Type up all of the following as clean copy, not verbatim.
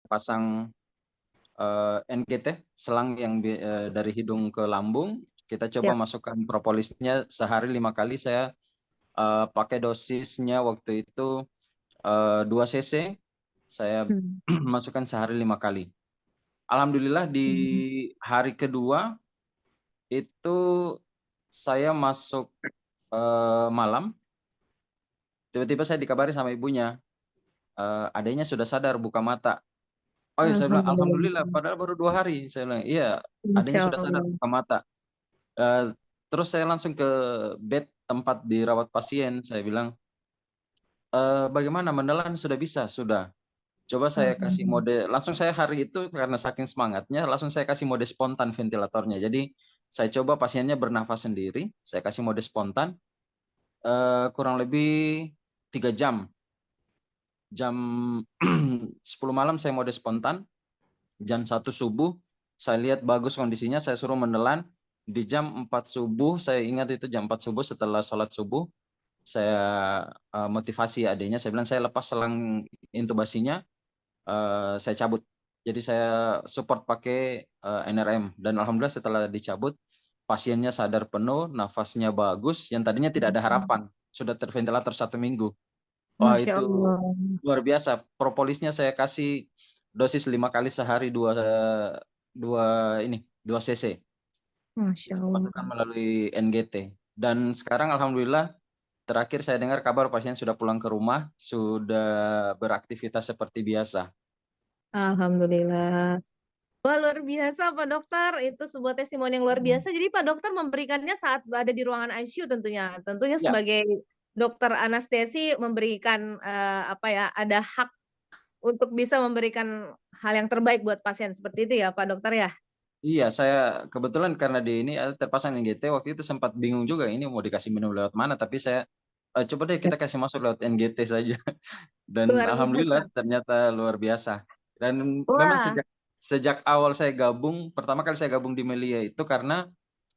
pasang NGT, selang yang dari hidung ke lambung. Kita coba Siap. masukkan propolisnya sehari 5 kali. Saya pakai dosisnya waktu itu 2 cc. Saya Hmm. masukkan sehari 5 kali. Alhamdulillah di Hmm. hari kedua itu saya masuk malam, tiba-tiba saya dikabari sama ibunya, adanya sudah sadar buka mata. Oh iya, saya bilang Alhamdulillah. alhamdulillah, padahal baru 2 hari. Saya bilang iya, adanya Insya sudah sadar Allah. buka mata. Terus saya langsung ke bed tempat dirawat pasien. Saya bilang, bagaimana menelan sudah bisa? Sudah. Coba saya kasih Alhamdulillah. mode, langsung saya hari itu karena saking semangatnya, langsung saya kasih mode spontan ventilatornya. Jadi saya coba pasiennya bernafas sendiri, saya kasih mode spontan, kurang lebih 3 jam. Jam 10 malam saya mode spontan, jam 1 subuh, saya lihat bagus kondisinya, saya suruh menelan. Di jam 4 subuh, saya ingat itu jam 4 subuh setelah sholat subuh, saya motivasi adanya, saya bilang saya lepas selang intubasinya, saya cabut. Jadi saya support pakai NRM dan alhamdulillah setelah dicabut pasiennya sadar penuh, nafasnya bagus, yang tadinya tidak ada harapan, sudah terventilator 1 minggu. Wah Masya itu Allah. luar biasa. Propolisnya saya kasih dosis 5 kali sehari, dua ini 2 cc. Masya Itu Allah. masukkan melalui NGT. Dan sekarang alhamdulillah terakhir saya dengar kabar pasien sudah pulang ke rumah, sudah beraktivitas seperti biasa. Alhamdulillah. Wah, luar biasa Pak Dokter. Itu sebuah testimoni yang luar biasa. Jadi Pak Dokter memberikannya saat ada di ruangan ICU tentunya. Tentunya Ya, sebagai dokter anestesi memberikan apa ya, ada hak untuk bisa memberikan hal yang terbaik buat pasien. Seperti itu ya Pak Dokter ya? iya, saya kebetulan karena di ini ada terpasang NGT, waktu itu sempat bingung juga ini mau dikasih minum lewat mana, tapi saya coba deh Ya. kita kasih masuk lewat NGT saja. Dan Luar alhamdulillah biasa. ternyata luar biasa. Dan memang Wah, sejak sejak awal saya gabung, pertama kali saya gabung di Melia itu karena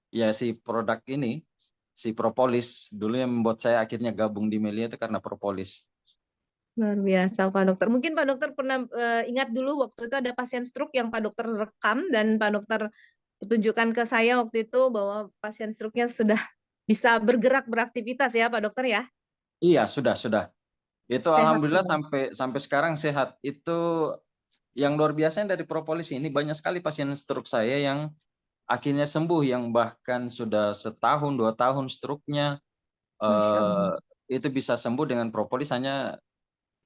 ya si produk ini, si propolis dulu yang membuat saya akhirnya gabung di Melia itu karena propolis. luar biasa Pak Dokter. Mungkin Pak Dokter pernah ingat dulu waktu itu ada pasien stroke yang Pak Dokter rekam dan Pak Dokter tunjukkan ke saya waktu itu bahwa pasien stroke-nya sudah bisa bergerak beraktivitas ya Pak Dokter ya. Iya, sudah. Itu Sehat alhamdulillah semua. sampai sampai sekarang sehat. Itu yang luar biasa dari propolis ini banyak sekali pasien stroke saya yang akhirnya sembuh, yang bahkan sudah setahun 2 tahun stroke-nya Masya Allah. eh, itu bisa sembuh dengan propolis hanya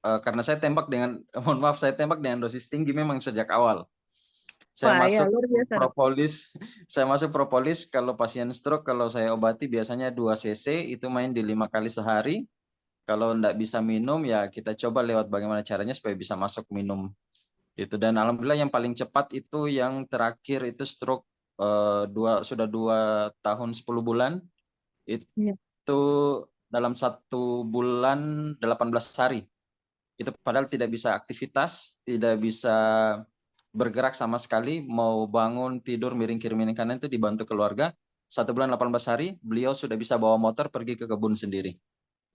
karena saya tembak dengan mohon maaf saya tembak dengan dosis tinggi memang sejak awal. Saya Wah ya masuk luar biasa dok. propolis, saya masuk propolis kalau pasien stroke kalau saya obati biasanya 2 cc itu main di 5 kali sehari. Kalau enggak bisa minum ya kita coba lewat bagaimana caranya supaya bisa masuk minum itu. Dan alhamdulillah yang paling cepat itu yang terakhir itu stroke sudah 2 tahun 10 bulan Ya. itu dalam 1 bulan 18 hari. Itu padahal tidak bisa aktivitas, tidak bisa bergerak sama sekali, mau bangun, tidur, miring kiri, miring kanan itu dibantu keluarga. 1 bulan 18 hari, beliau sudah bisa bawa motor pergi ke kebun sendiri.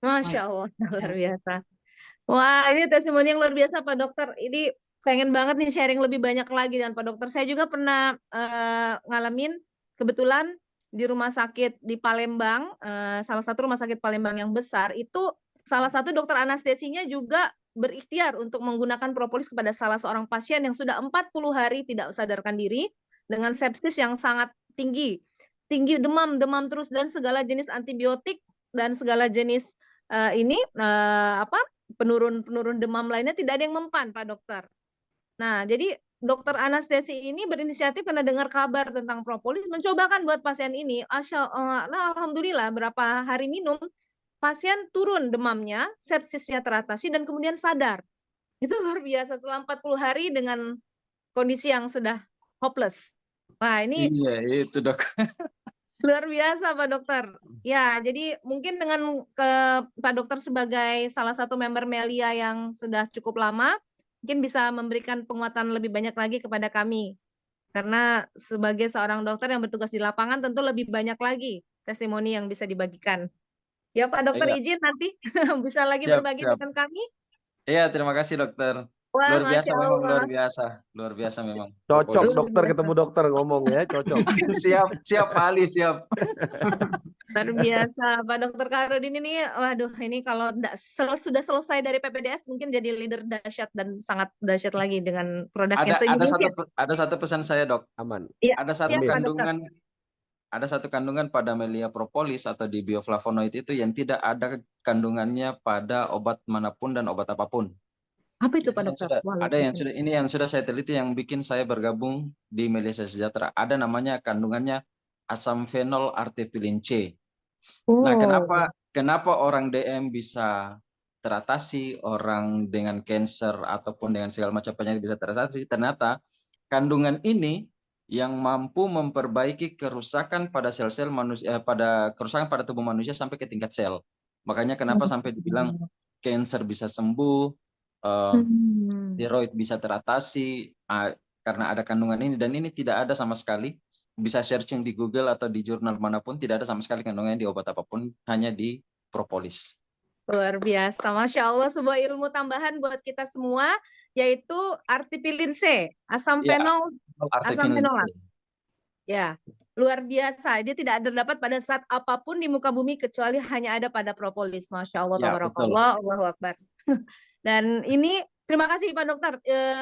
Masya Allah luar biasa. Wah ini testimoni yang luar biasa Pak Dokter. Ini pengen banget nih sharing lebih banyak lagi dengan Pak Dokter. Saya juga pernah ngalamin kebetulan di rumah sakit di Palembang, salah satu rumah sakit Palembang yang besar itu salah satu dokter anestesinya juga berikhtiar untuk menggunakan propolis kepada salah seorang pasien yang sudah 40 hari tidak sadarkan diri dengan sepsis yang sangat tinggi. Tinggi demam, demam terus dan segala jenis antibiotik dan segala jenis ini apa penurun demam lainnya tidak ada yang mempan Pak Dokter. Nah, jadi dokter anestesi ini berinisiatif karena dengar kabar tentang propolis, mencobakan buat pasien ini. Nah, alhamdulillah berapa hari minum, pasien turun demamnya, sepsisnya teratasi dan kemudian sadar. Itu luar biasa setelah 40 hari dengan kondisi yang sudah hopeless. Wah, ini Iya, itu dok. luar biasa Pak Dokter. Ya, jadi mungkin dengan Pak Dokter sebagai salah satu member Melia yang sudah cukup lama, mungkin bisa memberikan penguatan lebih banyak lagi kepada kami. Karena sebagai seorang dokter yang bertugas di lapangan tentu lebih banyak lagi testimoni yang bisa dibagikan. Ya Pak Dokter Iya, izin nanti bisa lagi siap, berbagi siap. dengan kami. Iya, terima kasih dokter. Wah, Luar biasa Masya memang, Allah. luar biasa memang Cocok propolis. Luar dokter biasa. ketemu dokter ngomong ya, cocok. Siap, siap Pak Ali, siap. Luar biasa, Pak Dokter Karudin ini, waduh, ini kalau sudah selesai dari PPDS mungkin jadi leader dahsyat dan sangat dahsyat lagi dengan produknya se-Indonesia. Ada satu pesan saya, Dok. Aman. Iya, Ada satu siap Pak Dokter. kandungan pada Melia propolis atau di bioflavonoid itu yang tidak ada kandungannya pada obat manapun dan obat apapun. Apa itu Pak Ini Dokter? sudah, Wah, ada yang sudah, ini yang sudah saya teliti yang bikin saya bergabung di Melia Sejahtera. Ada namanya kandungannya asam fenol artefilin C. Nah, Oh. kenapa orang DM bisa teratasi, orang dengan cancer ataupun dengan segala macam penyakit bisa teratasi? Ternyata kandungan ini yang mampu memperbaiki kerusakan pada sel-sel manusia, kerusakan pada tubuh manusia sampai ke tingkat sel. Makanya kenapa sampai dibilang cancer bisa sembuh, tiroid bisa teratasi karena ada kandungan ini, dan ini tidak ada sama sekali. Bisa searching di Google atau di jurnal manapun, tidak ada sama sekali kandungannya di obat apapun, hanya di propolis. Luar biasa, Masya Allah, sebuah ilmu tambahan buat kita semua, yaitu artefilin C, asam Ya, fenol, asam artefilin fenolat. C. Ya, luar biasa. Dia tidak terdapat pada saat apapun di muka bumi kecuali hanya ada pada propolis. Masya Allah, Ya, betul. tabarakallah, Allahu Akbar. Dan ini terima kasih Pak Dokter.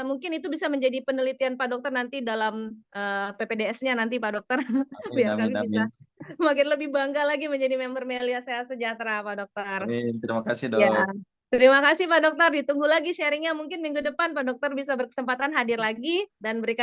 Mungkin itu bisa menjadi penelitian Pak Dokter nanti dalam PPDS-nya nanti Pak Dokter. Biar kami bisa makin lebih bangga lagi menjadi member Melia Sejahtera Pak Dokter. Amin. Terima kasih, Dok. Ya. Terima kasih Pak Dokter. Ditunggu lagi sharingnya. Mungkin minggu depan Pak Dokter bisa berkesempatan hadir lagi dan berikan